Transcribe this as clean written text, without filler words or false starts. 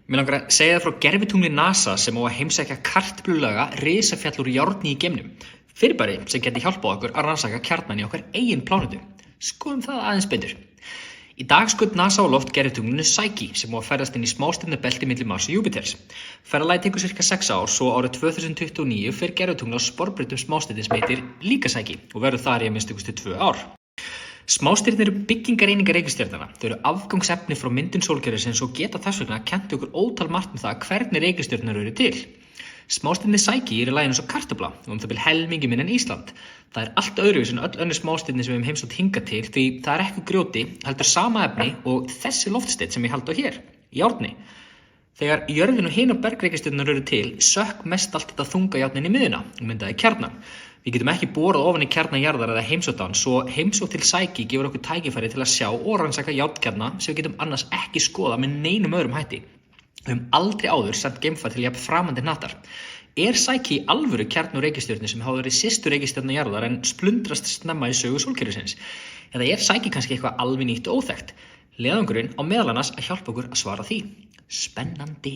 Mér langar að segja það frá gervitungli NASA sem á að heimsækja kartöflulaga risafjall úr járni í geimnum. Fyrirbæri sem geti hjálpað okkur að rannsaka kjarnann í okkar eigin plánetu. Skoðum það aðeins betur. Í dag skaut NASA á loft gervitunglinu Psyche sem á að ferðast inn í smástirnabelti milli Mars og Júpíters. Ferðalagið tekur sirka 6 ár, svo árið 2029 fer gervitungl á sporbrautum smástirni sem heitir líka Psyche og verður þar í að minnsta kosti 2 ár. Smástirnir eru byggingareiningar reikistjarnanna. Þau eru afgangsefni frá myndun sólkerfisins og geta þess vegna kennt okkur ótal margt um það hvernig reikistjörnur eru til. Smástirnið Psyche er í laginu eins og kartöfla og það bil helmingi minna en Ísland. Það er allt öðruvísi en öll önnur smástirni sem við höfum heimsótt hingað til því það er ekki grjóti, heldur sama efni og þessi loftsteinn sem ég haldi á hér, járni. Þegar jörðin og hinar bergreikistjörnur eru til, sökk mest allt þetta þunga járnin í miðjuna og myndaði kjarnann. Við getum ekki borað ofan í kjarna jarðar eða heimsótt hann, svo heimsótt til Psyche gefur okkur tækifæri til að sjá og rannsaka járnkjarna sem við getum annars ekki skoða með neinum öðrum hætti. Við höfum aldrei áður sent geimfar til jafn framandi hnattar. Er Psyche í alvöru kjarni úr reikistjörnu sem hafa verið systur reikistjörnu jarðar en splundrast snemma í sögu sólkerfisins? Eða er Psyche kannski eitthvað alveg nýtt og óþekkt? Leiðangurinn á meðal annars að hjálpa okkur að svara því. Spennandi!